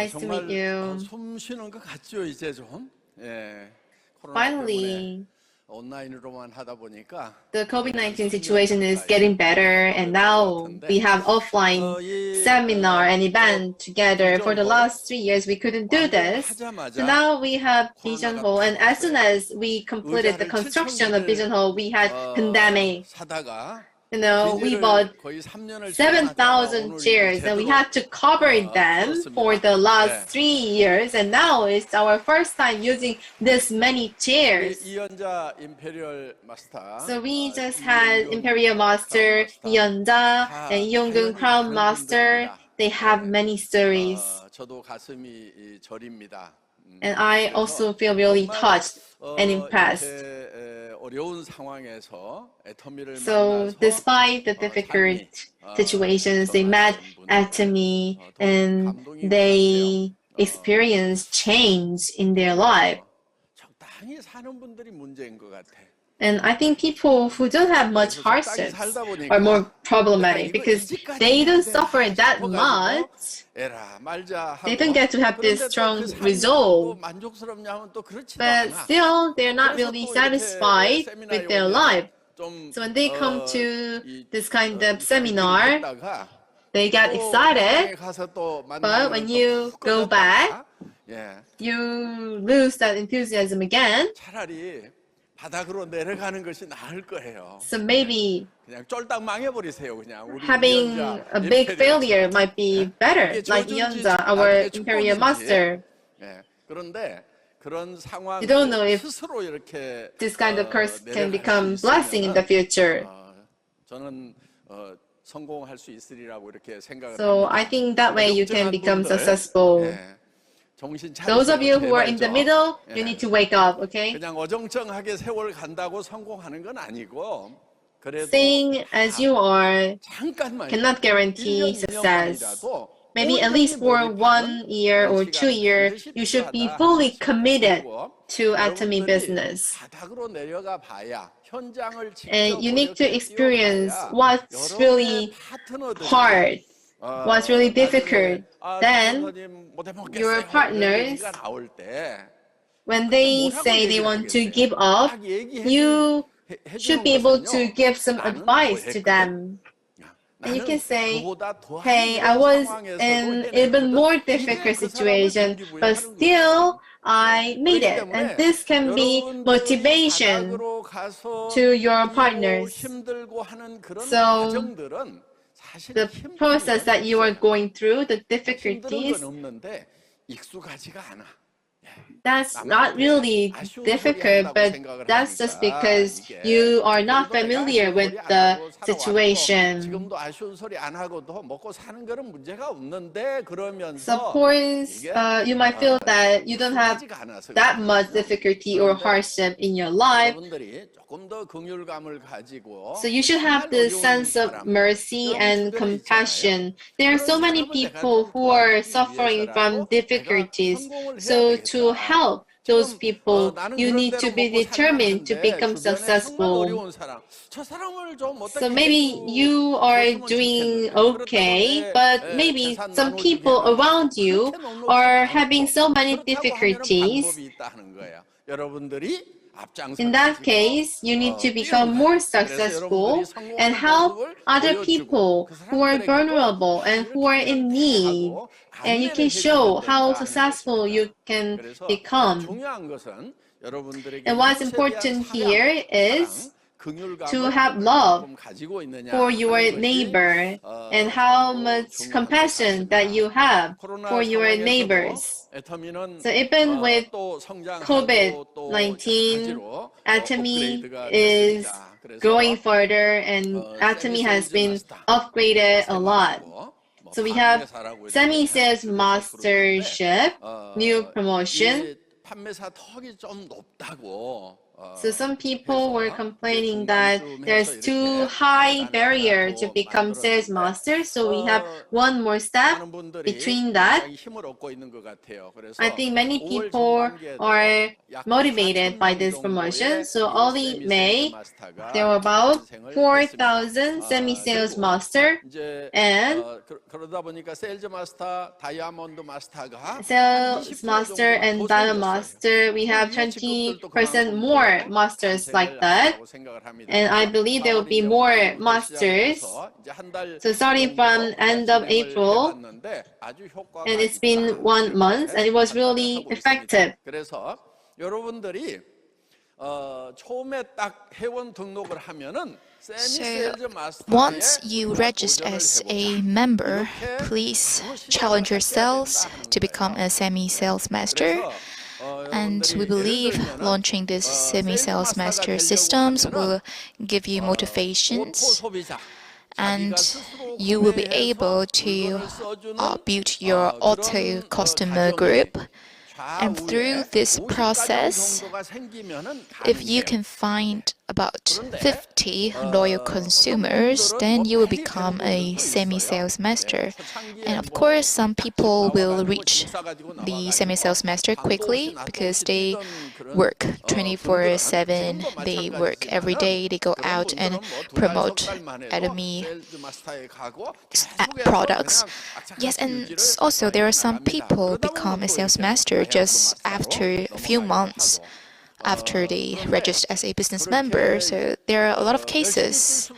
Nice to meet you. 숨 쉬는 것 같죠, 이제 좀. 예. 코로나 때문에 Finally, 온라인으로만 하다 보니까 the COVID-19 situation is getting better, and now we have offline seminar and event together. For the last 3 years, we couldn't do this. So now we have Vision Hall, and as soon as we completed the construction of Vision Hall, we had pandemic. 사다가 We bought 거의 3년을 7,000 chairs, and we had to cover them for the last 3 years, and now it's our first time using this many chairs. 이연자 임페리얼 마스터. So we just had Imperial Master, Yeonja, and Yonggun Crown Master. They have many stories. 저도 가슴이 저립니다. And I also feel really touched and impressed. 어려운 상황에서 애터미를 So despite the difficult situations, they met Atomy and they experienced change in their life. 적당히 사는 분들이 문제인 것 같아. And I think people who don't have much hardships are more problematic because they don't suffer that much. They don't get to have this strong resolve. But still, they're not really satisfied with their life. So when they come to this kind of seminar, they get excited. But when you go back, you lose that enthusiasm again. 바닥으로 내려가는 것이 나을 거예요. So maybe 그냥 쫄딱 망해버리세요, 그냥. having a big failure might be better, like Yeonja, our Imperial Master. 그런데 그런 상황 You don't know if 스스로 이렇게 this kind of curse can become blessing in the future. 저는 성공할 수 있으리라고 이렇게 생각을 So 합니다. I think that way you can become successful. Those of you who are in the middle, you need to wake up, okay? 그냥 어정쩡하게 세월 간다고 성공하는 건 아니고 Staying as you are cannot guarantee success. Maybe at least for 1 year or 2 years, you should be fully committed to Atomy business. And you need to experience what's really hard, what's really difficult. Then your partners, when they say they want to give up, you should be able to give some advice to them. And you can say, hey, I was in an even more difficult situation, but still I made it. And this can be motivation to your partners. So the process that you are going through, the difficulties, that's not really difficult, but that's just because you are not familiar with the situation. So of course, you might feel that you don't have that much difficulty or hardship in your life. So you should have the sense of mercy and compassion. There are so many people who are suffering from difficulties. So to help those people, you need to be determined to become successful. So maybe you are doing okay, but maybe some people around you are having so many difficulties. In that case, you need to become more successful and help other people who are vulnerable and who are in need. And you can show how successful you can become. And what's important here is to have love for your neighbor and how much compassion that you have for your neighbors. So even with COVID-19, Atomy is growing further and Atomy has been upgraded a lot. So we have semi-sales mastership, new promotion. So some people were complaining that there's too high barrier to become sales master. So we have one more step between that. I think many people are motivated by this promotion. So early May, there were about 4,000 semi-sales master, and 그러다 보니까 세일즈 마스터, 다이아몬드 마스터가 sales master and diamond master, we have 20% more masters like that. And I believe there will be more masters. So starting from end of April, and it's been 1 month, and it was really effective. 그래서 여러분들이 처음에 딱 회원 등록을 하면은 So once you register as a member, please challenge yourselves to become a semi-sales master. And we believe launching this semi-sales master systems will give you motivations, and you will be able to build your auto customer group. And through this process, if you can find about 50 loyal consumers, then you will become a semi-sales master. And of course, some people will reach the semi-sales master quickly because they work 24/7, they work every day, they go out and promote Atomy products. Yes, and also there are some people become a sales master just after a few months after they register as a business member. So there are a lot of cases.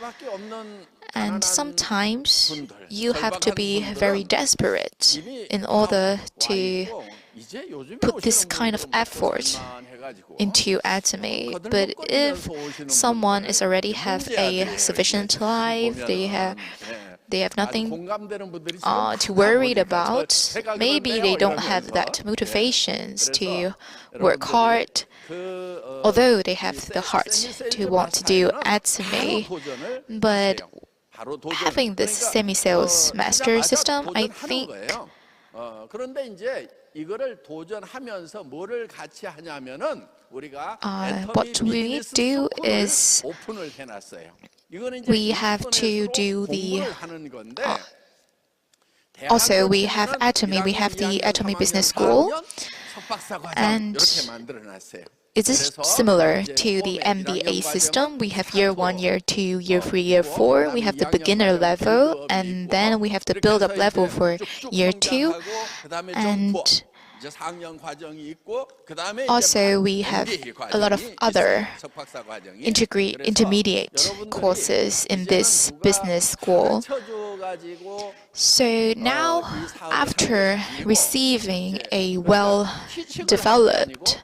And sometimes you have to be very desperate in order to put this kind of effort into Atomy. But if someone is already have a sufficient life, they have nothing to worry about, maybe they don't have that motivations to work hard, although they have the heart to want to do Atomy. But having this semi-sales master system, I think what we do is we have to do the also we have Atomy, we have the Atomy Business School, and it is similar to the MBA system. We have year 1, year 2, year 3, year 4. We have the beginner level, and then we have the build-up level for year 2. And also we have a lot of other intermediate courses in this business school. So now, after receiving a well-developed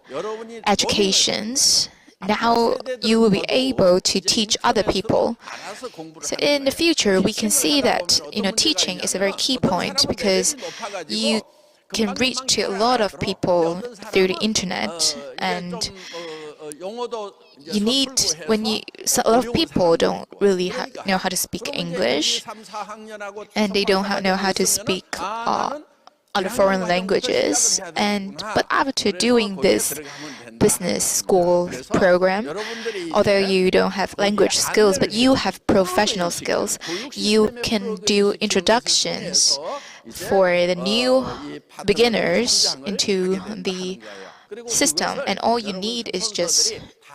educations, now you will be able to teach other people. So in the future, we can see that teaching is a very key point, because you can reach to a lot of people through the internet, and you need a lot of people don't really know how to speak English, and they don't know how to speak other foreign languages. But after doing this business school program, although you don't have language skills, but you have professional skills, you can do introductions for the new beginners into the system, and all you need is just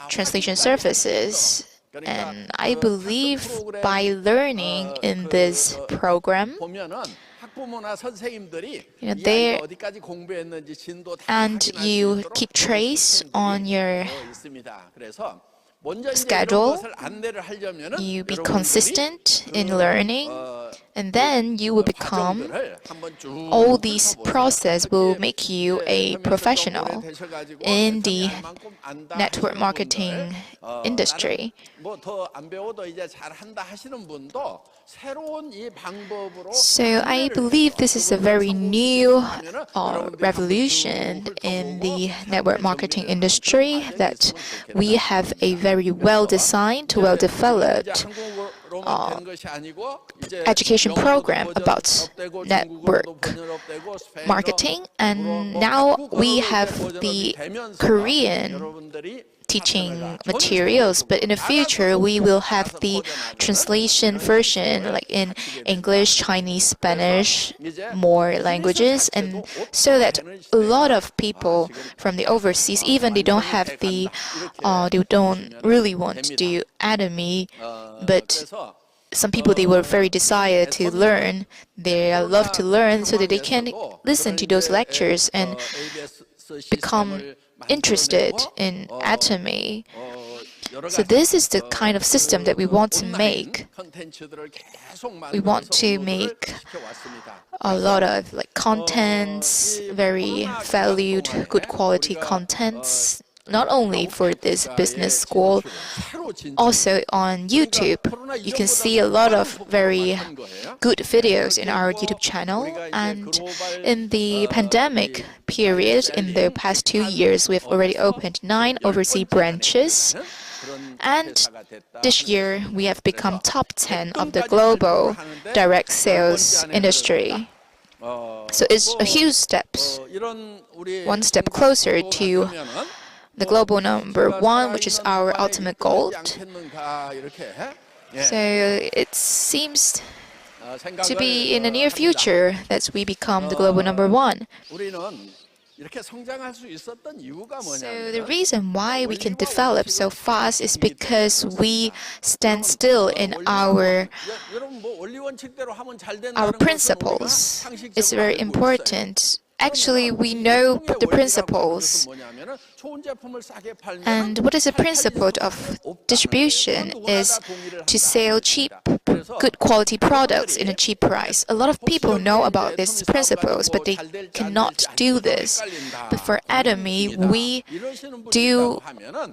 translation services. And I believe by learning in this program, there, and you keep trace on your schedule, you be consistent in learning, and then you will become, all these process will make you a professional in the network marketing industry. So I believe this is a very new revolution in the network marketing industry, that we have a very well-designed, well-developed education program about network marketing. And now we have the Korean teaching materials, but in the future we will have the translation version, like in English, Chinese, Spanish, more languages, and so that a lot of people from the overseas, even they don't really want to do Atomy, but some people, they were very desire to learn, they love to learn, so that they can listen to those lectures and become interested in Atomy. So this is the kind of system that we want to make. We want to make a lot of contents, very valued, good quality contents, not only for this business school, also on YouTube. You can see a lot of very good videos in our YouTube channel. And in the pandemic period, in the past 2 years, we've already opened 9 overseas branches. And this year, we have become top 10 of the global direct sales industry. So it's a huge step, one step closer to the global number 1, which is our ultimate goal. So it seems to be in the near future that we become the global number 1. So the reason why we can develop so fast is because we stand still in our principles. It's very important. Actually, we know the principles. And what is the principle of distribution is to sell cheap, good quality products in a cheap price. A lot of people know about these principles, but they cannot do this. But for Atomy, we do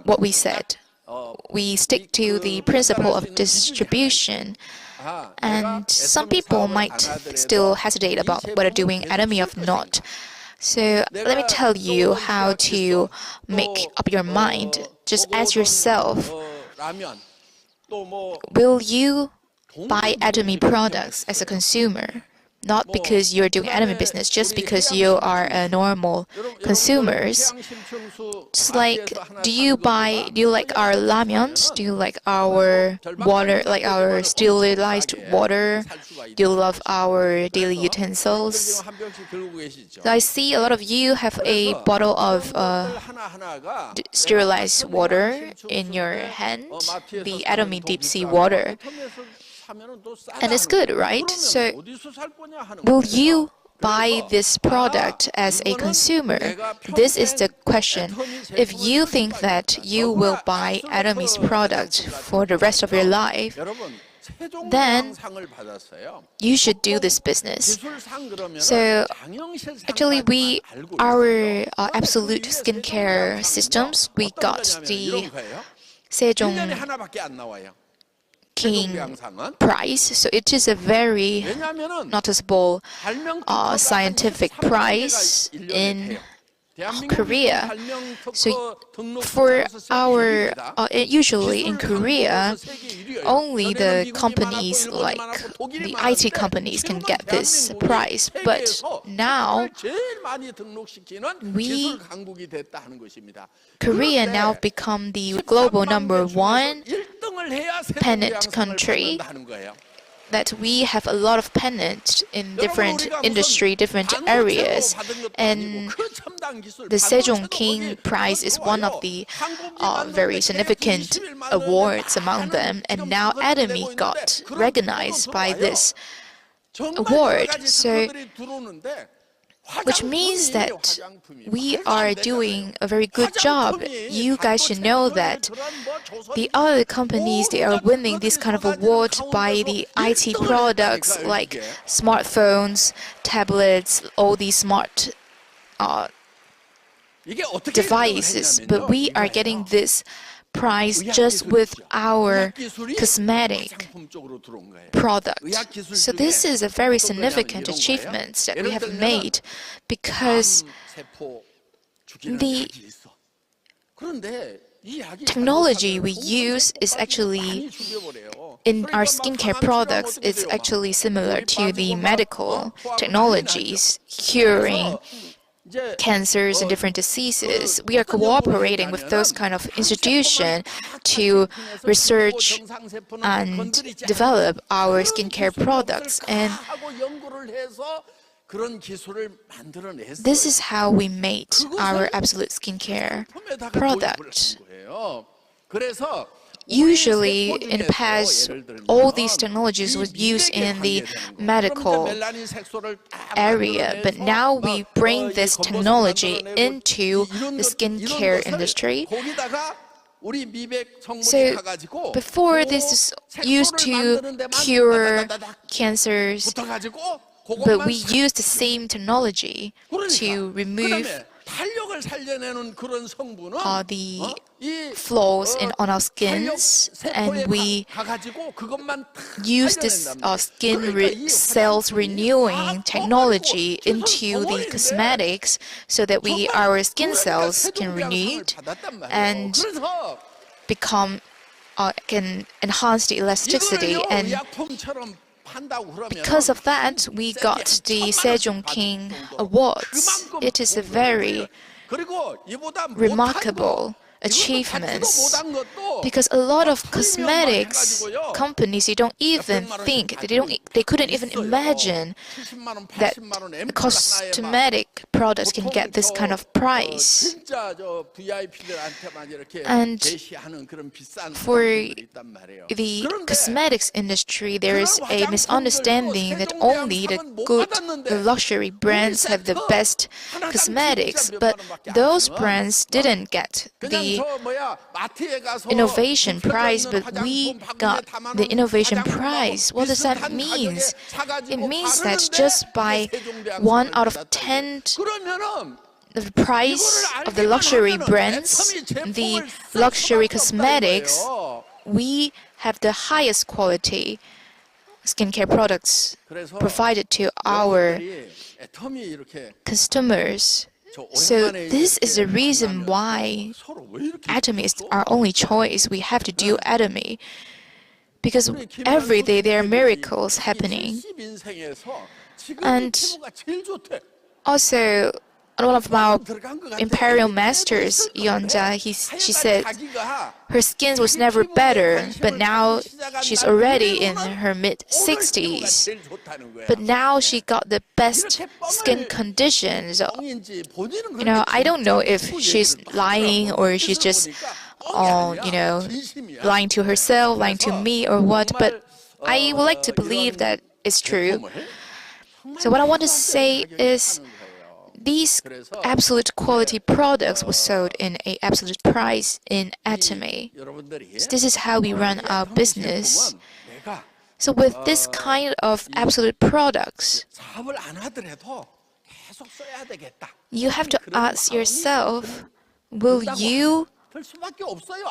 what we said. We stick to the principle of distribution. And some people might still hesitate about whether doing Atomy or not. So let me tell you how to make up your mind. Just ask yourself, will you buy Atomy products as a consumer? Not because you're doing Atomy business, just because you are a normal consumers. Just like, do you like our ramyuns? Do you like our water, like our sterilized water? Do you love our daily utensils? So I see a lot of you have a bottle of sterilized water in your hand, the Atomy deep sea water. And it's good, right? So, will you buy this product as a consumer? This is the question. If you think that you will buy Atomy's product for the rest of your life, then you should do this business. So, actually, our absolute skincare systems, we got the Sejong King prize, so it is a very noticeable scientific prize in Korea. So for our usually in Korea, only the companies like the IT companies can get this prize. But now Korea now become the global number 1 pennant country. That we have a lot of pennants in different industry, different areas, and the Sejong King Prize is one of the very significant awards among them. And now Atomy got recognized by this award. So, which means that we are doing a very good job. You guys should know that the other companies, they are winning this kind of award by the IT products like smartphones, tablets, all these smart devices. But we are getting this prize just with our cosmetic product. So this is a very significant achievement that we have made, because the technology we use is actually, in our skincare products, it's actually similar to the medical technologies, curing cancers and different diseases. We are cooperating with those kind of institutions to research and develop our skincare products. And this is how we made our absolute skincare product. Usually, in the past, all these technologies were used in the medical area, but now we bring this technology into the skincare industry. So, before this is used to cure cancers, but we use the same technology to remove the flaws on our skins, and we use this cells renewing technology into the cosmetics so that our skin cells can renew and can enhance the elasticity. And because of that, we got the Sejong King Awards. It is a very remarkable achievements, because a lot of cosmetics companies, they couldn't even imagine that a cosmetic product can get this kind of price. And for the cosmetics industry, there is a misunderstanding that only the luxury brands have the best cosmetics, but those brands didn't get the innovation prize, but we got the innovation prize. What does that mean? It means that just by 1 out of 10 the price of the luxury brands, the luxury cosmetics, we have the highest quality skincare products provided to our customers. So this is the reason why Atomy is our only choice. We have to do Atomy, because every day there are miracles happening. And also, one of our imperial masters, Yeonja, she said her skin was never better, but now she's already in her mid-60s. But now she got the best skin conditions. I don't know if she's lying or she's just, lying to herself, lying to me or what, but I would like to believe that it's true. So what I want to say is, these absolute quality products were sold in an absolute price in Atomy. So this is how we run our business. So with this kind of absolute products, you have to ask yourself, will you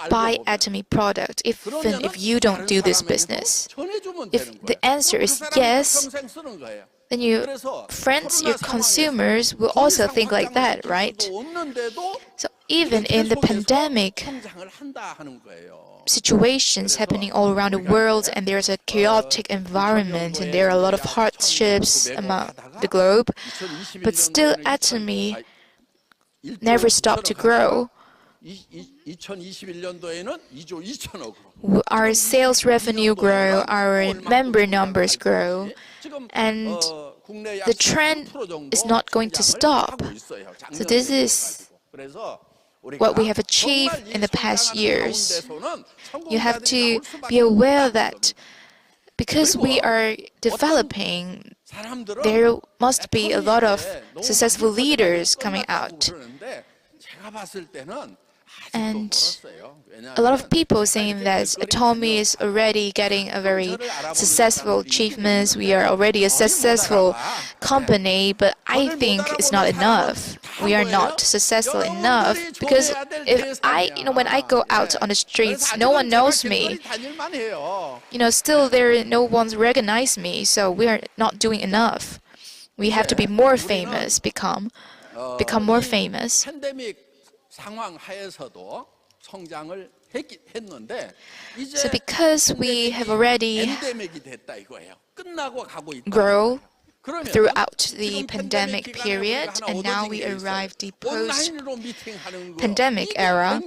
buy Atomy product even if you don't do this business? If the answer is yes, then your friends, your consumers will also think like that, right? So even in the pandemic situations happening all around the world, and there's a chaotic environment, and there are a lot of hardships among the globe, but still Atomy never stopped to grow. Our sales revenue grow, our member numbers grow, and the trend is not going to stop. So this is what we have achieved in the past years. You have to be aware that because we are developing, there must be a lot of successful leaders coming out. And a lot of people saying that Atomy is already getting a very successful achievements. We are already a successful company, but I think it's not enough. We are not successful enough, because when I go out on the streets, no one knows me. Still no one's recognize me. So we are not doing enough. We have to be more famous, become more famous. So because we have already grown throughout the pandemic period, and now we arrived the post-pandemic era.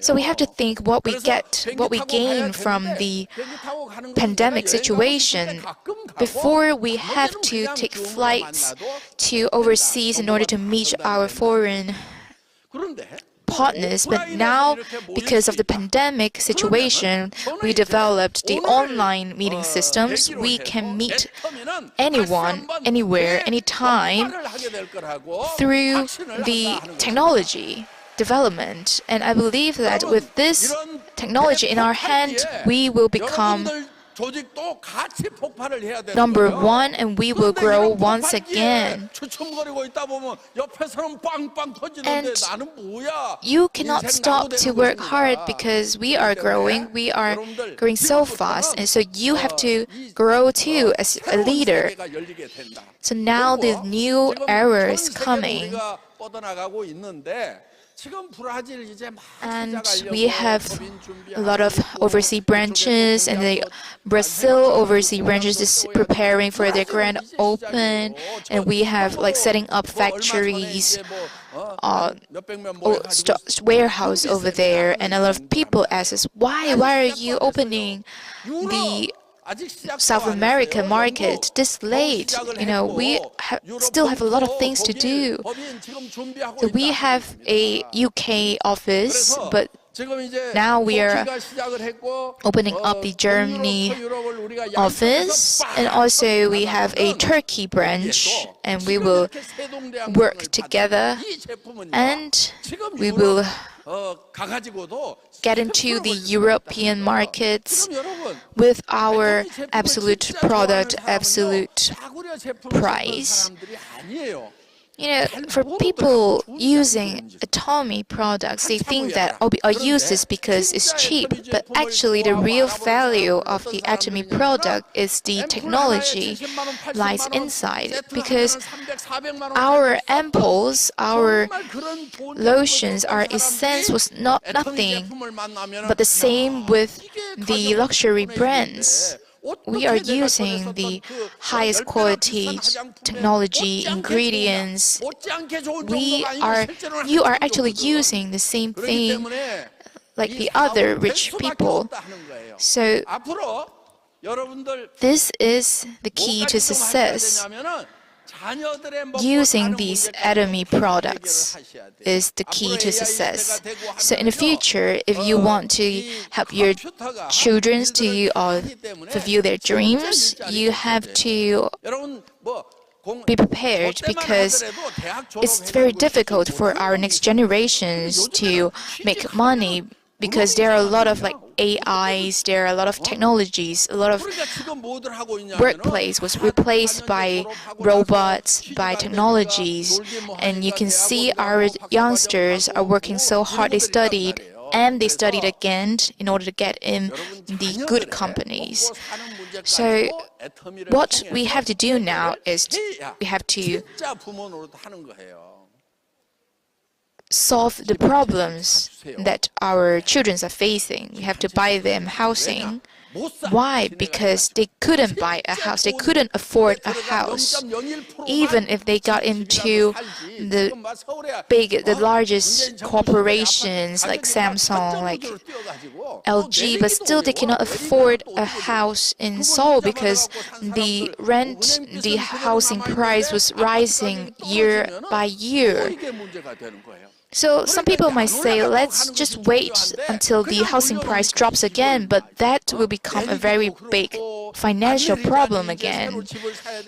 So we have to think what we gain from the pandemic situation. Before, we have to take flights to overseas in order to meet our foreign partners, but now, because of the pandemic situation, we developed the online meeting systems. We can meet anyone, anywhere, anytime through the technology development. And I believe that with this technology in our hand, we will become number one, and we will grow once again. And you cannot stop to work hard because we are growing so fast, and so you have to grow too as a leader. So now the new era is coming. And we have a lot of overseas branches, and the Brazil overseas branches is preparing for their grand open, and we have like setting up factories, warehouse over there, and a lot of people ask us, why are you opening the South American market this late? We still have a lot of things to do. So we have a UK office, but now we are opening up the Germany office, and also we have a Turkey branch, and we will work together, and we will get into the European markets with our absolute product, absolute price. For people using Atomy products, they think that I use this because it's cheap, but actually the real value of the Atomy product is the technology lies inside, because our ampoules, our lotions, our essence was nothing, but the same with the luxury brands. We are using the highest quality technology ingredients. You are actually using the same thing like the other rich people. So this is the key to success. Using these Atomy products is the key to success. So in the future, if you want to help your children to fulfill their dreams, you have to be prepared, because it's very difficult for our next generations to make money, because there are a lot of AIs, there are a lot of technologies, a lot of workplace was replaced by robots, by technologies, and you can see our youngsters are working so hard. They studied and they studied again in order to get in the good companies. So what we have to do now is we have to solve the problems that our children are facing. We have to buy them housing. Why? Because they couldn't buy a house. They couldn't afford a house. Even if they got into the largest corporations like Samsung, like LG, but still they cannot afford a house in Seoul because the housing price was rising year by year. So some people might say, let's just wait until the housing price drops again, but that will become a very big financial problem again.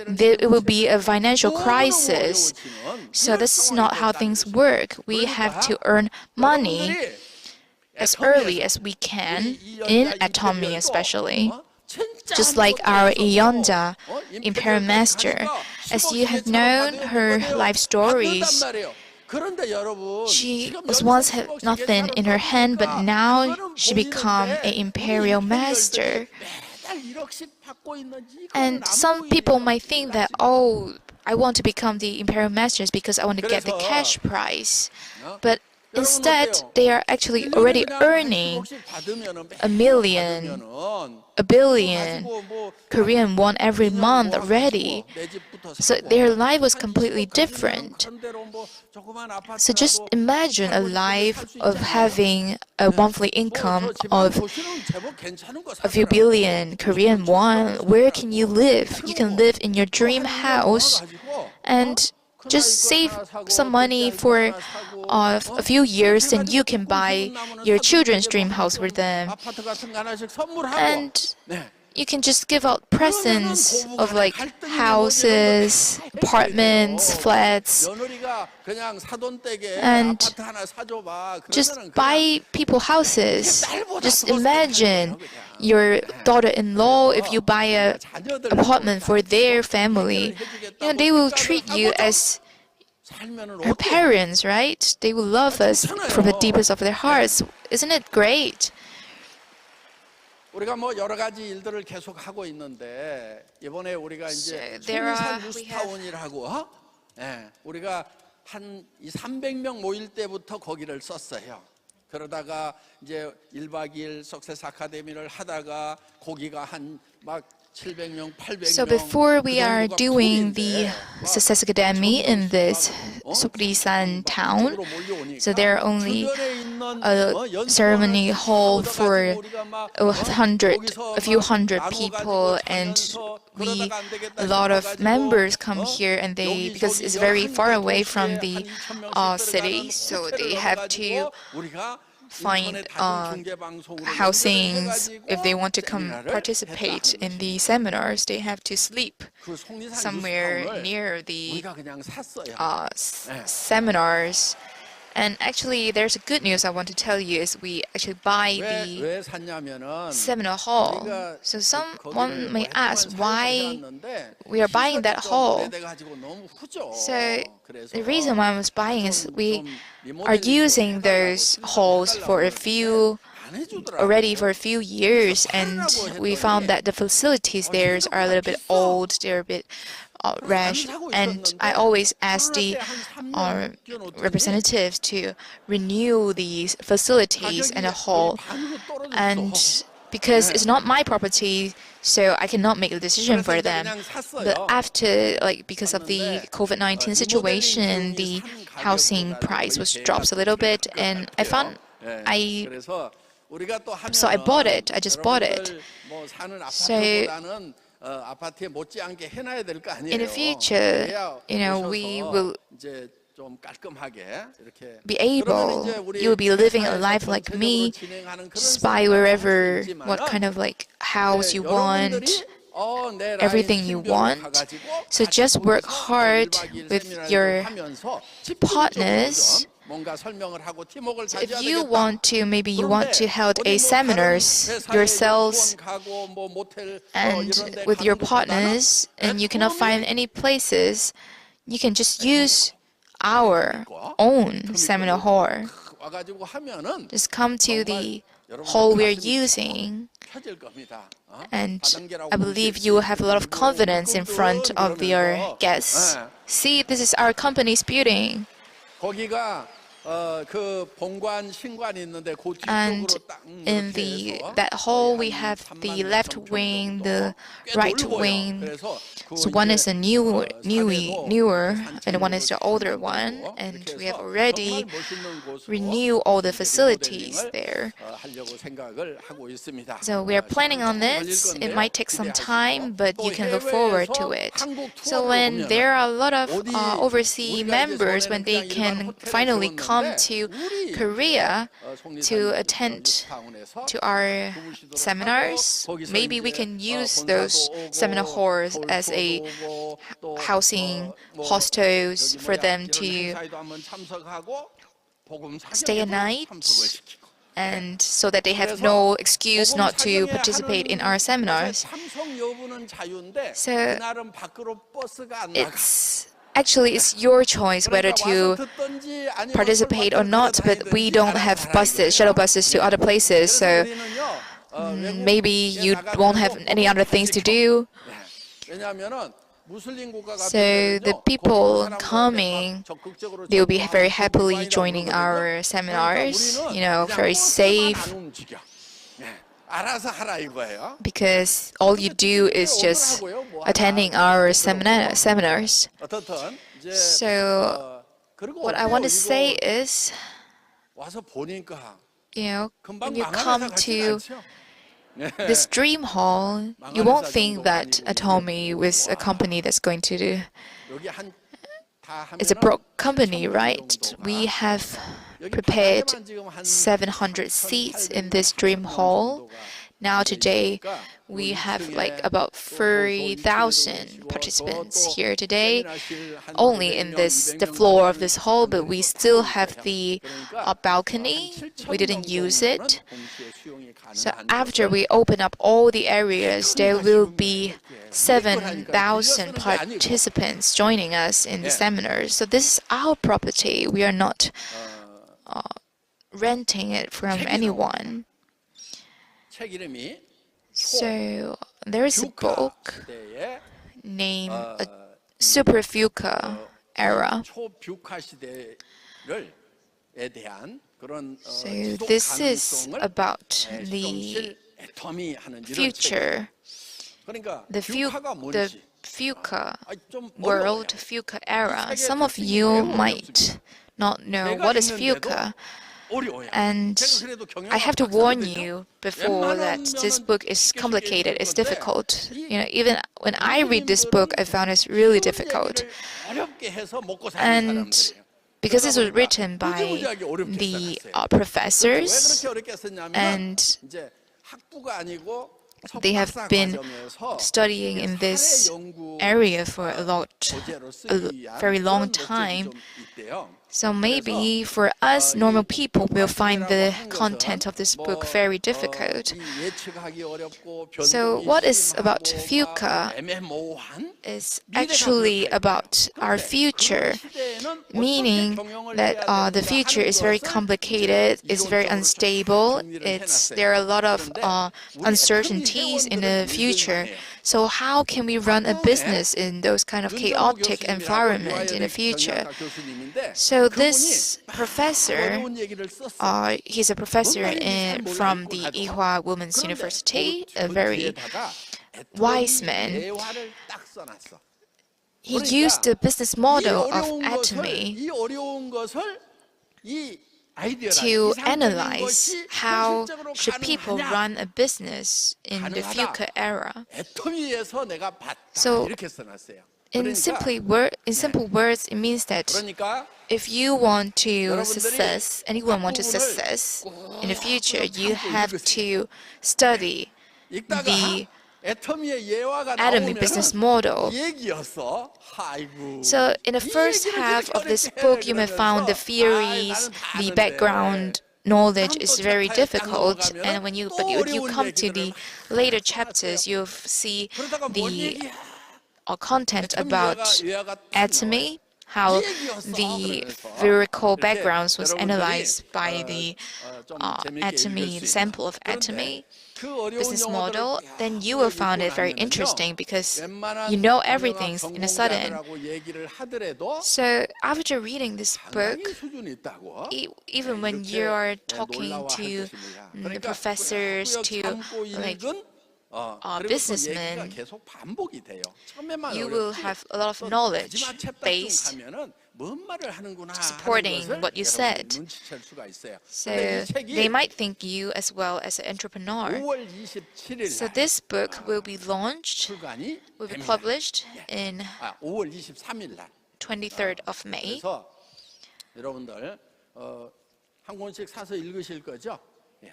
It will be a financial crisis. So this is not how things work. We have to earn money as early as we can, in Atomy especially. Just like our Iyonja, Imperial Master. As you have known her life stories, she was once had nothing in her hand, but now she become an imperial master. And some people might think that, I want to become the imperial masters because I want to get the cash prize. But Instead, they are actually already earning a million, a billion Korean won every month already. So their life was completely different. So just imagine a life of having a monthly income of a few billion Korean won. Where can you live? You can live in your dream house and just save some money for a few years, and you can buy your children's dream house for them. And you can just give out presents of like houses, apartments, flats, and just buy people houses. Just imagine your daughter-in-law, if you buy an apartment for their family, they will treat you as her parents, right? They will love us from the deepest of their hearts. Isn't it great? 우리가 뭐 여러 가지 일들을 계속 하고 있는데 이번에 우리가 이제 송산 뉴스타운이라고 우리가 한 300명 모일 때부터 거기를 썼어요. 그러다가 이제 1박 2일 석세스 아카데미를 하다가 거기가 한 막 700명, 800명. So before we are doing the Success Academy in this Sukrisan town, so there are only a ceremony hall for a few hundred people, and a lot of members come here, and because it's very far away from the city, so they have to find housings. If they want to come participate in the seminars, they have to sleep somewhere near the seminars. And actually, there's a good news I want to tell you is we actually buy the seminar hall. So someone may ask why we are buying that hall. So the reason why I was buying is we are using those halls for a few years, and we found that the facilities there are a little bit old, they're a bit rash, and I always ask the representatives to renew these facilities in a hall. And because it's not my property, so I cannot make a decision for them. But after, because of the COVID-19 situation, the housing price was dropped a little bit, and so I bought it. I just bought it. So in the future, we will be able, you will be living a life like me, just buy what kind of house you want, everything you want. So just work hard with your partners. So if you want to, maybe you want to hold a seminars yourselves and with your partners, and you cannot find any places, you can just use our own seminar hall. Just come to the hall we're using, and I believe you will have a lot of confidence in front of your guests. See, this is our company's building. And in that hall, we have the left wing, the right wing. So one is a newer, and one is the older one. And we have already renewed all the facilities there. So we are planning on this. It might take some time, but you can look forward to it. So when there are a lot of overseas members, when they can finally come to Korea to attend to our seminars, maybe we can use those seminar halls as a housing hostels for them to stay a night, and so that they have no excuse not to participate in our seminars. So it's your choice whether to participate or not, but we don't have shuttle buses to other places, so maybe you won't have any other things to do. So the people coming, they will be very happily joining our seminars, very safe, because all you do is just attending our seminars. So what I want to say is, when you come to this dream hall, you won't think that Atomy is a company that's going to do. It's a broke company, right? We have prepared 700 seats in this dream hall. Now today, we have about 30,000 participants here today, only in the floor of this hall, but we still have the balcony. We didn't use it. So after we open up all the areas, there will be 7,000 participants joining us in the seminars. So this is our property. We are not renting it from anyone. So there is a book named Super Fuchsia Era. So this is about the future, the Fuchsia world, Fuchsia era. Some of you might not know what is Fuchsia. And I have to warn you before that this book is complicated, it's difficult. Even when I read this book, I found it really difficult. And because this was written by the professors, and they have been studying in this area for a very long time. So maybe for us normal people will find the content of this book very difficult. So what is about Fuchsia is actually about our future, meaning that the future is very complicated, it's very unstable, there are a lot of uncertainties in the future. So how can we run a business in those kind of chaotic environment in the future? So this professor, he's a professor from the Ewha Women's University, a very wise man. He used the business model of Atomy to analyze how should people run a business in the Fuchsia era. So in simple words, it means that if you want to success, anyone want to success in the future, you have to study the Atomy business model. So in the first half of this book, you may find the theories, the background knowledge is very difficult, and when you come to the later chapters, you'll see the content about Atomy, how the theoretical backgrounds was analyzed by the Atomy, the sample of Atomy business model, then you will find it very interesting because you know everything in a sudden. So after reading this book, even when you are talking to the professors, to businessmen, you will have a lot of knowledge based supporting what you said. So they might think you as well as an entrepreneur. So this book will be launched, will be published in 23rd of May.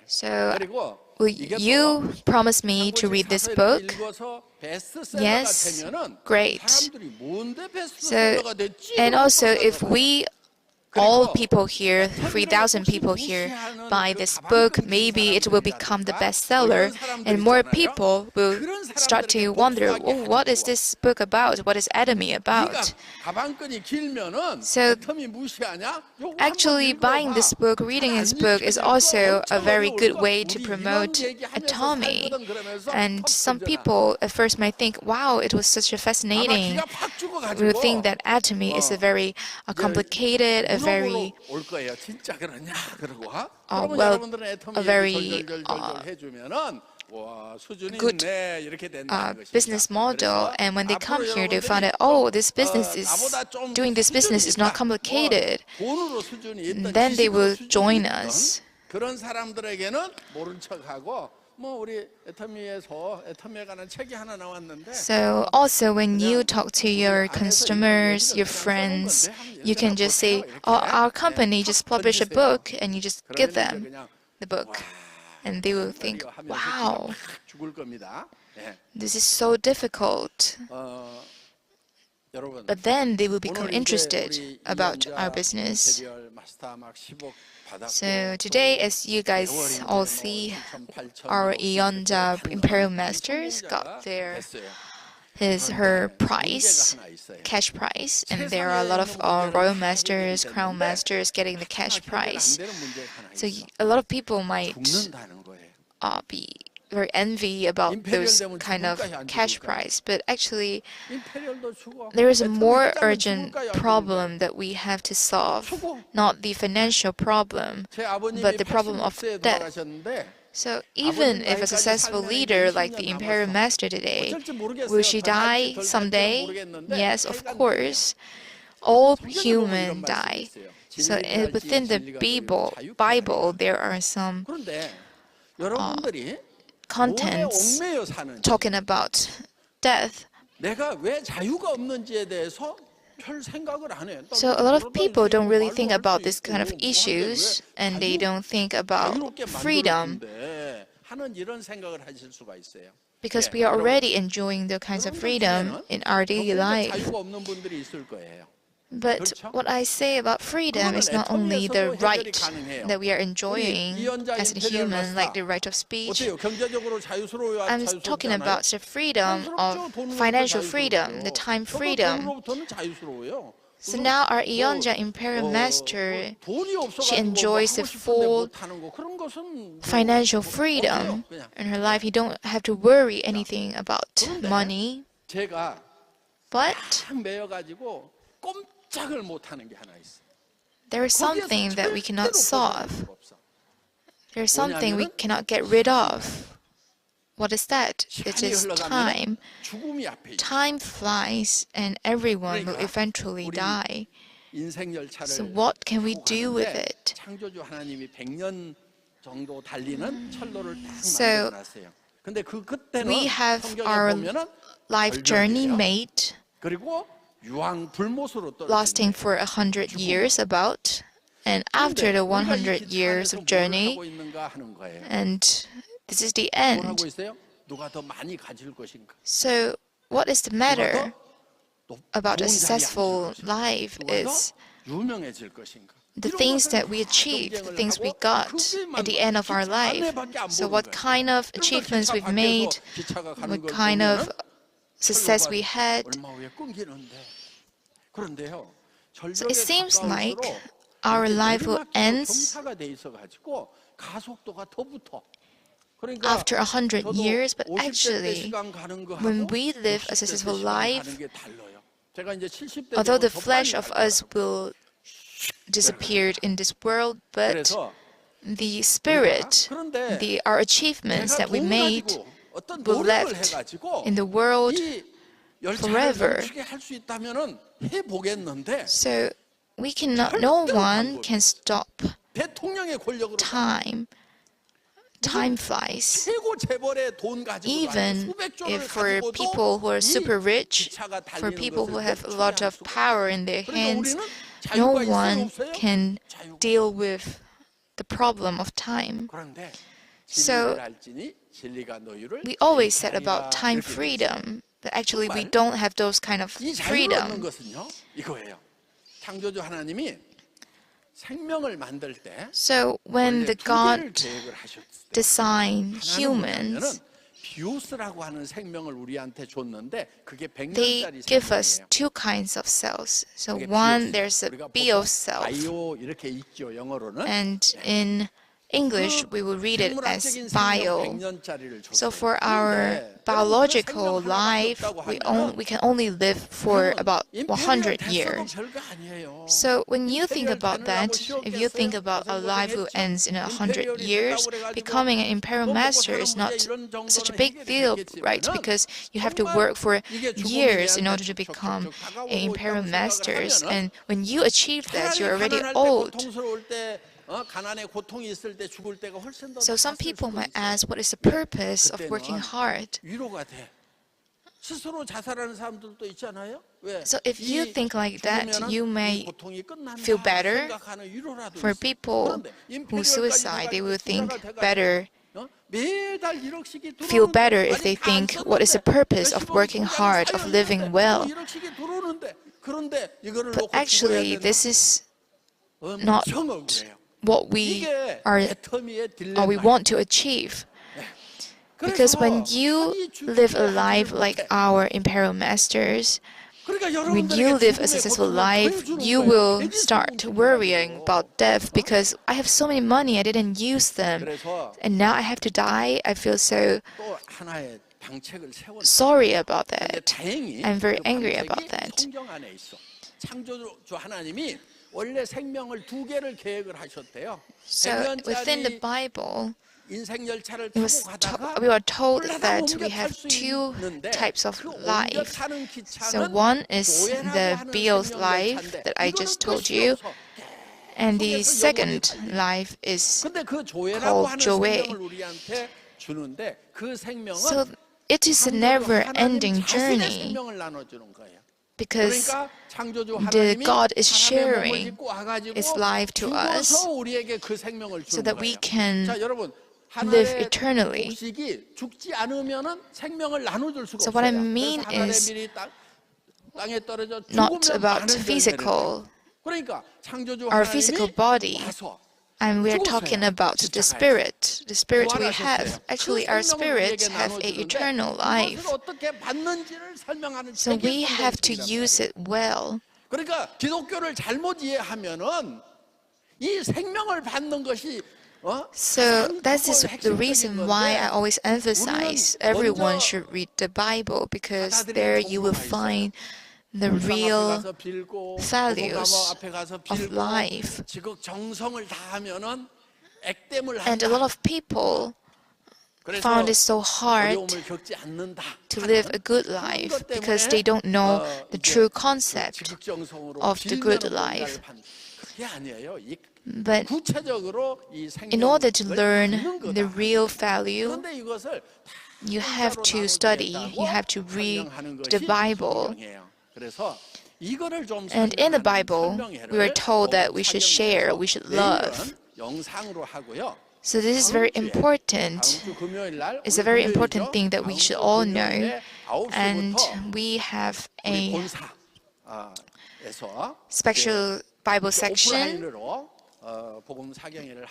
So will you promise me to read this book? Yes, great. So, and also if we all people here, 3,000 people here, buy this book, maybe it will become the bestseller, and more people will start to wonder, oh, what is this book about? What is Atomy about? So actually buying this book, reading this book is also a very good way to promote Atomy. And some people at first might think, wow, it was such a fascinating. We would think that Atomy is a very complicated, a very good business model, and when they come here, they find out, oh, doing this business is not complicated. Then they will join us. So also when you talk to your customers, your friends, you can just say, oh, our company just published a book, and you just give them the book. And they will think, wow, this is so difficult. But then they will become interested about our business. So today, as you guys all see, our Yeonja Imperial Masters got her prize, cash prize, and there are a lot of Royal Masters, Crown Masters getting the cash prize. So a lot of people might be very envy about those kind of cash prize, but actually there is a more urgent problem that we have to solve, not the financial problem, but the problem of death. So even if a successful leader like the Imperial Master today, will she die someday? Yes, of course. All humans die. So within the Bible, there are some contents talking about death. So a lot of people don't really think about this kind of issues, and they don't think about freedom, because we are already enjoying the kinds of freedom in our daily life. But what I say about freedom is not only the right that we are enjoying as a human, like the right of speech. I'm talking about the freedom of financial freedom, the time freedom. So now our Yeonja Imperial Master, she enjoys the full financial freedom in her life. You don't have to worry anything about money. But there is something that we cannot solve. There is something we cannot get rid of. What is that? It is time. Time flies, and everyone will eventually die. So what can we do with it? So we have our life journey made, lasting for 100 years about, and after the 100 years of journey, and this is the end. So what is the matter about a successful life is the things that we achieved, the things we got at the end of our life. So what kind of achievements we've made, what kind of success we had. So it seems like our life will end after 100 years, but actually, when we live a successful life, although the flesh of us will disappear in this world, but the spirit, our achievements that we made will left in the world forever. So we cannot, no one can stop time. Time flies. Even if for people who are super rich, for people who have a lot of power in their hands, no one can deal with the problem of time. So we always said about time freedom, but actually we don't have those kind of freedom. 생명을 만들 때 So when 원래 the 두 God 개를 계획을 하셨을 때 designed 하나는 뭐냐면은 humans, 비오스라고 하는 생명을 우리한테 줬는데 그게 they 100년짜리 give us 생명이에요. two kinds of cells. So 그게 one, 비오스. there's a 우리가 bios 보통 cell, 바이오 이렇게 읽죠, 영어로는. and in English we will read it as 생물학적인 생명 bio. 100년짜리를 줬어요. So for our 그런데 biological 여러분 그 생명 life, 하나밖에 없다고 we can only live for 그러면 about 임페리얼 100 됐어도 years. 별거 아니에요. So when you think 임페리얼 about 되느라고 that, if you think 쉬웠겠어요? about a life who 고생고생했죠? ends in 100 임페리얼이 years, 됐다고 그래가지고 becoming an imperial 돈 먹고 master 사는 is 문제 not 이런 such a 정도는 big 해결이 deal, right? 됐겠지만은 Because you have to 정말 work for 이게 죽음이 years in 내한테 order to become 촉촉촉 다가오고 an imperial 있다고 masters. 생각을 And when you achieve that, 차라리 you're already 가난할 때 old. 고통스러울 때 가난에 고통이 있을 때 죽을 때가 훨씬 더 So some 낫을 people 수도 might 있어요. ask, what is the purpose of working 그때는 hard? 위로가 돼. 스스로 자살하는 사람들도 있잖아요. 왜? So if you 이 think like that, 죽으면은 you 이 may 고통이 끝난다 feel better. 생각하는 위로라도 For 있어요. people 그런데 who 임페리얼까지 suicide, they will 돼가지고 think 부자가 돼가지고 better, 매달 1억씩이 feel 들어오는데 better if 아직 they 다안 think, what is the 썼는데 purpose of 몇십억이 working 통장에 hard, of 쌓여 living 있는데 well? 1억씩이 들어오는데 그런데 이거를 But 놓고 죽어야 actually, 되나? this is not 엄청 억울해요. what we 이게 are 애터미의 or we 딜레마예요. want to achieve. Because when you live a life like our imperial masters, when you live a successful life, you will start worrying about death because I have so many money, I didn't use them, and now I have to die. I feel so 또 하나의 방책을 세웠어요. sorry about 근데 that. 다행히 I'm very 그 angry 방책이 about that. 성경 안에 있어. 창조주 하나님이 원래 생명을 두 개를 계획을 하셨대요. So within the 100년짜리 Bible, 인생 열차를 it 타고 was 가다가 we were told 홀라당 that 옮겨 we 탈 have 수 two 있는데 types of 그 옮겨 life. 타는 So 기차는 one is 교회라고 the 하는 Bill's 생명 life 열차인데 that I 이거는 just told 끝이 you, 없어. and the 속에서 영원히 second 달려. life is 근데 그 조회라고 called 하는 Joey. 생명을 우리한테 주는데 그 생명은 So it is a 창조주 never-ending 하나님 자신의 journey 생명을 나눠주는 거예요. because 그러니까 창조주 the 하나님이 God is 사람의 몸을 sharing 짓고 와가지고 His life to us 죽어서 우리에게 그 생명을 so 주는 that we 거예요. can 자, 여러분 live 하늘의 eternally. 곡식이 죽지 않으면은 생명을 나눠줄 수가 So 없어요. what I mean 그래서 하늘의 is 밀이 땅에 떨어져 not 죽으면 about 많은 physical, 그러니까 창조주 our physical 하나님이 body. 와서 And we're talking about the spirit we have. Actually, our spirits have an eternal life. So we have to use it well. 그러니까 기독교를 잘못 이해하면은 이 생명을 받는 것이 So that is the reason why I always emphasize everyone should read the Bible, because there you will find the real values of life. And a lot of people found it so hard to live a good life because they don't know the true concept of the good life. But in order to learn the real value, you have to study, you have to read the Bible. And in the Bible, we were told that we should share, we should love. So this is very important. It's a very important thing that we should all know. And we have a special Bible section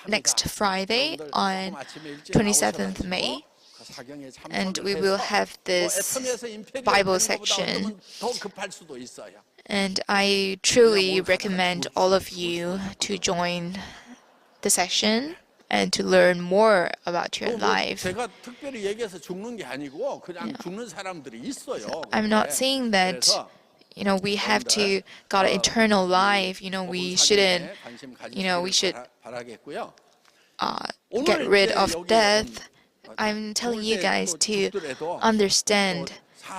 next Friday on 27th May. And we will have this Bible section. And I truly recommend all of you to join the session and to learn more about your life. I'm not saying that we have to got an eternal life. We shouldn't. We should get rid of death. I'm telling you guys to understand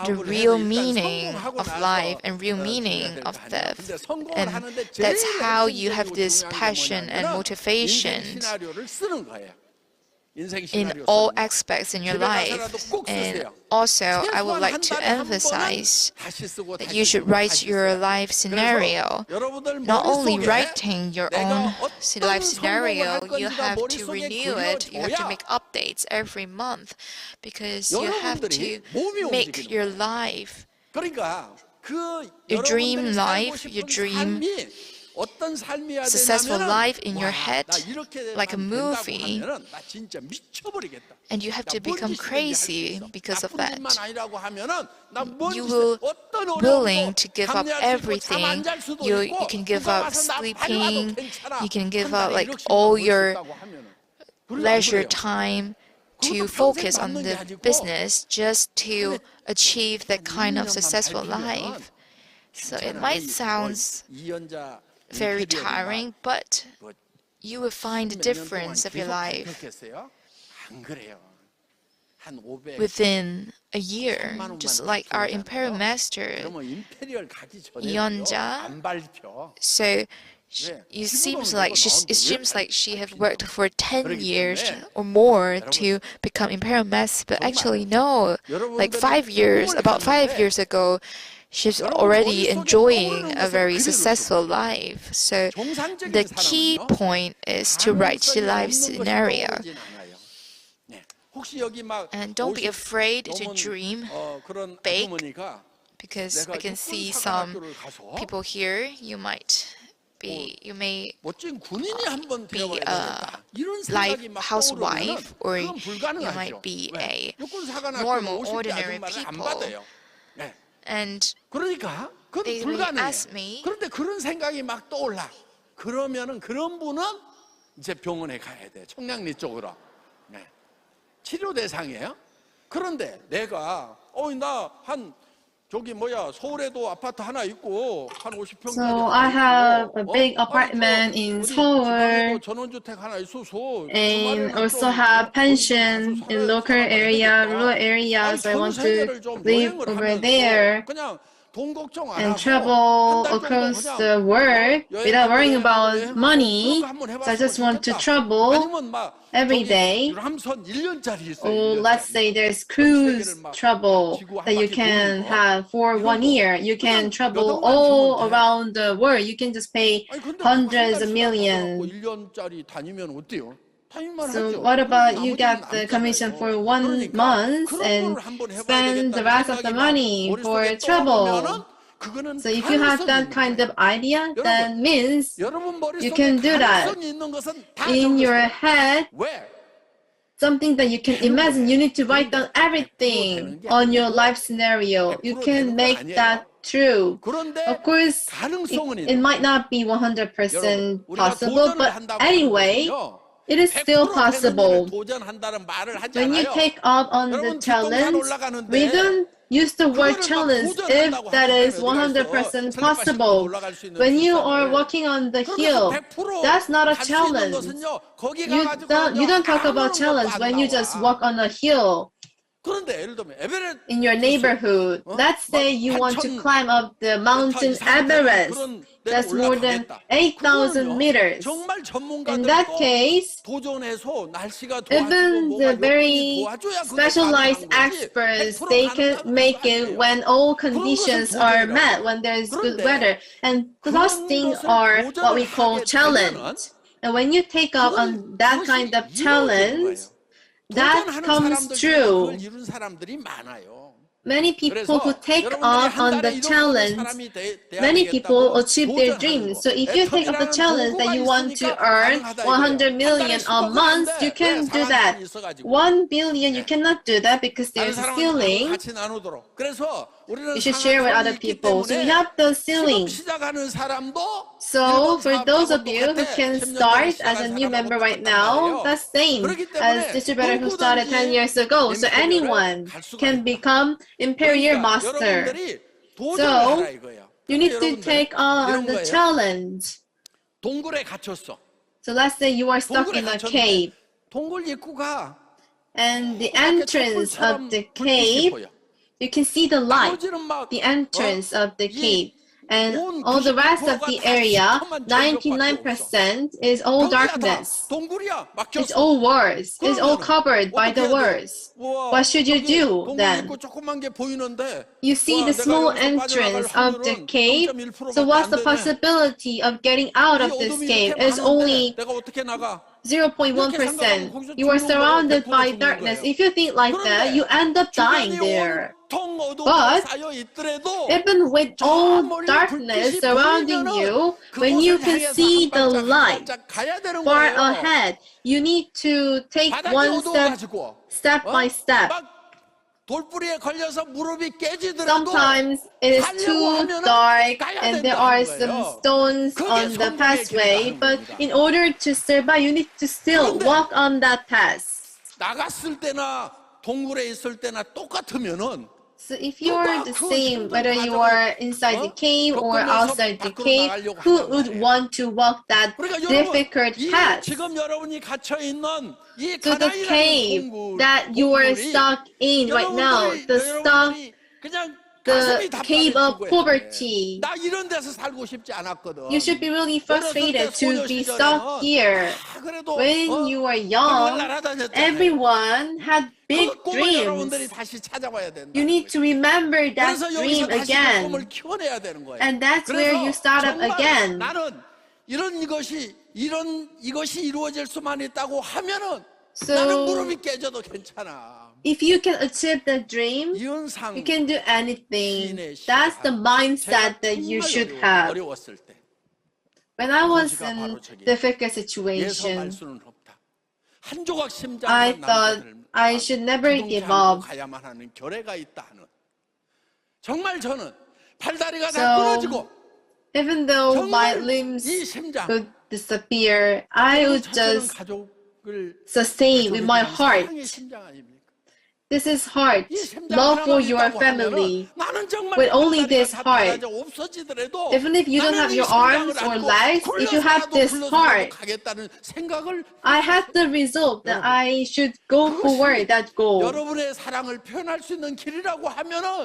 the real meaning of life and real meaning of death. And that's how you have this passion and motivation in all aspects in your life. And also, I would like to emphasize that you should write your life scenario. Not only writing your own life scenario, you have to renew it, you have to make updates every month, because you have to make your life, your dream life, your dream successful life in your head like a movie, and you have to become crazy because of that. You will willing to give up everything. You can give up sleeping, you can give up like all your leisure time to focus on the business just to achieve that kind of successful life. So it might sound very tiring, but you will find the difference of your life within a year. Just like our imperial master, Yeonja. So it seems like she have worked for 10 years or more to become imperial master, but actually no, like about 5 years ago, she's already enjoying a very successful life. So the key point is to write your life scenario. And don't be afraid to dream big, because I can see some people here, you may be a housewife, or you might be a normal, ordinary people. And they will ask me, 그런데 그런 생각이 막 떠올라. 그러면은 그런 분은 이제 병원에 가야 돼. 청량리 쪽으로. 네. 치료 대상이에요. 그런데 내가 나한 저기 서울에도 아파트 하나 있고 한 50평. So I have a big apartment in Seoul 전원주택 하나 있어서 and also have pension in local area, rural areas. I want to live over there and travel across the world without worrying about money. So I just want to travel every day. Or let's say there's cruise travel that you can have for 1 year. You can travel all around the world. You can just pay hundreds of millions. So what about you get the commission for 1 month and spend the rest of the money for travel? So if you have that kind of idea, that means you can do that. In your head, something that you can imagine, you need to write down everything on your life scenario. You can make that true. Of course, it might not be 100% possible, but anyway, it is still possible. When you take up on the challenge, we don't use the word challenge if that is 100% possible. When you are walking on the hill, that's not a challenge. You don't talk about challenge when you just walk on a hill. In your neighborhood, let's say you want to climb up the mountain Everest. That's more than 8,000 meters. In that case, even the very specialized experts, they can make it when all conditions are met, when there's good weather. And those things are what we call challenge. And when you take up on that kind of challenge, that comes true. Many people who take up on the challenge, many people achieve their dreams. So if you take up the challenge that you want to earn 100 million a month, you can do that. 1 billion, you cannot do that because there's a ceiling. You should share with other people. So we have the ceiling. So for those of you who can start as a new member right now, that's same as distributor who started 10 years ago. So anyone can become Imperial Master. So you need to take on the challenge. So let's say you are stuck in a cave. And the entrance of the cave, you can see the light, the entrance of the cave. And all the rest of the area, 99% is all darkness. It's all walls. It's all covered by the walls. What should you do then? You see the small entrance of the cave. So what's the possibility of getting out of this cave? It's only 0.1%. You are surrounded by darkness. If you think like that, you end up dying there. But even with all darkness surrounding you, when you can see the light far ahead, you need to take one step by step. Sometimes it is too dark and there are some stones on the pathway, but in order to survive, you need to still walk on that path. 나갔을 때나 동굴에 있을 때나 똑같으면은 So if you are the same, whether you are inside the cave or outside the cave, who would want to walk that difficult path? 지금 여러분이 갇혀 있는 이 So the cave that you are stuck in right now, the cave of poverty, 나 이런 데서 살고 싶지 않았거든. you should be really frustrated to be stuck here. When you were young, everyone had big dreams. You need to remember that dream again. And that's where you start up again. 나는 이것이 이루어질 수만 있다고 하면은 So, 나는 무릎이 깨져도 괜찮아. if you can achieve the dream, you can do anything. That's the mindset that you should have. When I was in difficult situation, I thought I should never give up. So, even though my limbs would disappear, I would just sustain with my heart. This is heart, love for your family. With only this heart, even if you don't have your arms or legs, if you have this heart, I had the result that I should go forward that goal.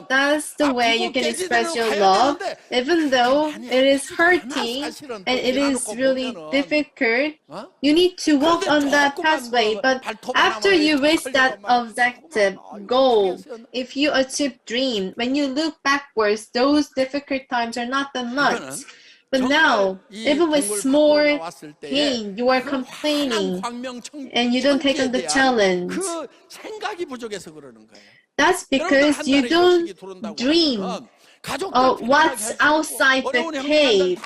That's the way you can express your love, even though it is hurting and it is really difficult. You need to walk on that pathway, but after you reach that objective, goal, if you achieve dream, when you look backwards, those difficult times are not that much. But now, even with small pain, you are complaining and you don't take on the challenge. That's because you don't dream of what's outside the cave.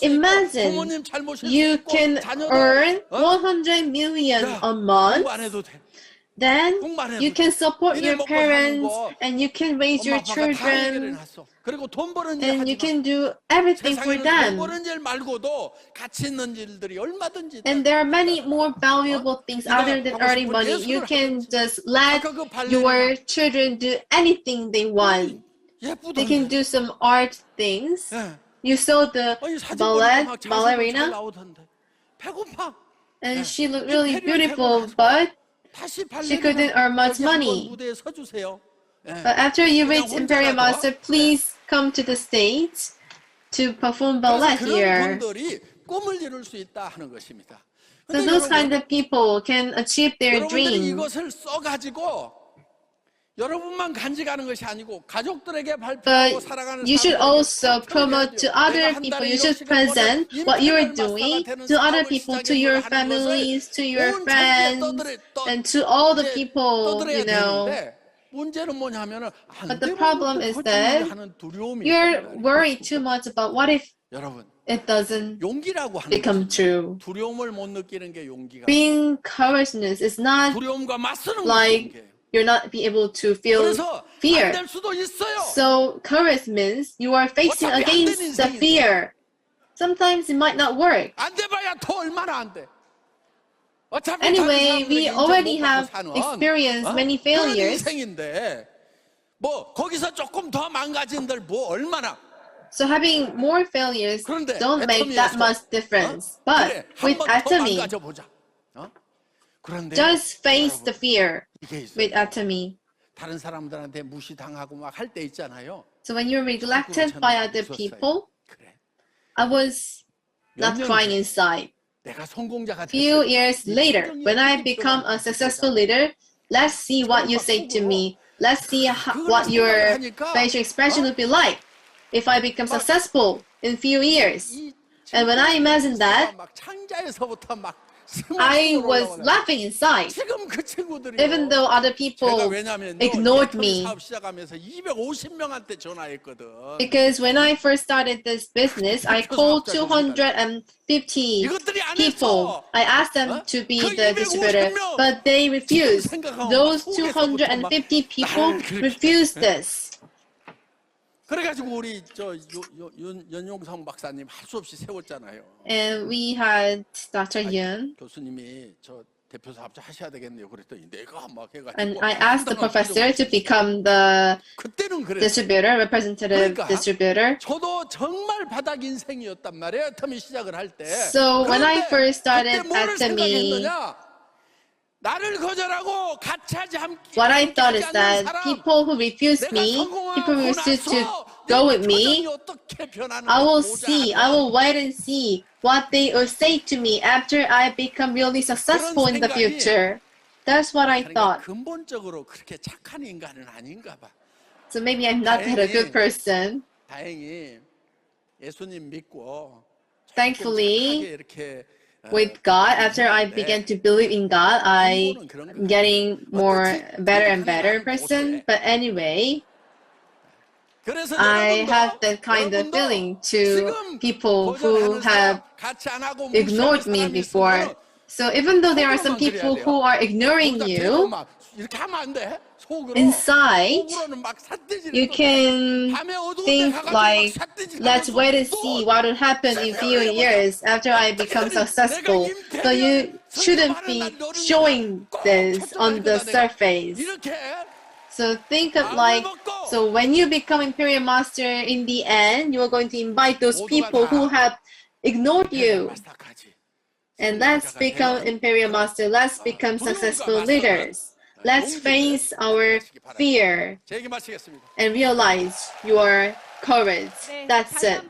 Imagine you can earn 100 million a month. Then you can support your parents and you can raise your children and you can do everything for them. And there are many more valuable things other than earning money. You can just let your children do anything they want. They can do some art things. You saw the ballerina and she looked really beautiful, but she couldn't earn much money. But after you reach Imperial Master, please come to the stage to perform ballet here. So those kind of people can achieve their dream. But you should also promote to other people. You should present what you are doing to other people, to your families, to your friends, and to all the people, you know. But the problem is that you're worried too much about what if it doesn't become true. Being courageous is not like you're not be able to feel fear. So courage means you are facing against the fear. Sometimes it might not work. Anyway, we already have experienced many failures. So having more failures don't make that much difference. But with Atomy, just face the fear with Atomy. So when you're neglected by other people, I was not crying inside. Few years later, when I become a successful leader, let's see what you say to me. Let's see what your facial expression will be like if I become successful in few years. And when I imagine that, I was laughing inside. 지금 그 친구들이 Even though other people ignored me. 사업 시작하면서 250명한테 전화했거든. Because when I first started this business, I called 250 people. I asked them to be the distributor, but they refused. Those 250 people refused this. 그래가지고 우리 연용성 박사님 할 수 없이 세웠잖아요. And we had Dr. Yun. 교수님이 저 대표 사업자 하셔야 되겠네요. 그랬더니 내가 막 해가지고. And I asked the professor to become the distributor, representative distributor. 저도 정말 바닥 인생이었단 말이에요. Atomy 시작을 할 때. So when I first started Atomy, what I thought is that people who refuse me, people who refuse to go with me, I will wait and see what they will say to me after I become really successful in the future. That's what I thought. 근본적으로 그렇게 착한 인간은 아닌가 봐. So maybe I'm not that a good person. 다행히 예수님 믿고 Thankfully, with God, after I began to believe in God, I'm getting more better and better person. But anyway, I have that kind of feeling to people who have ignored me before. So even though there are some people who are ignoring you, inside, you can think like, let's wait and see what will happen in a few years after I become successful. So you shouldn't be showing this on the surface. So think of like, so when you become Imperial Master, in the end, you are going to invite those people who have ignored you. And let's become Imperial Master. Let's become successful leaders. Let's face our fear and realize your courage. That's it.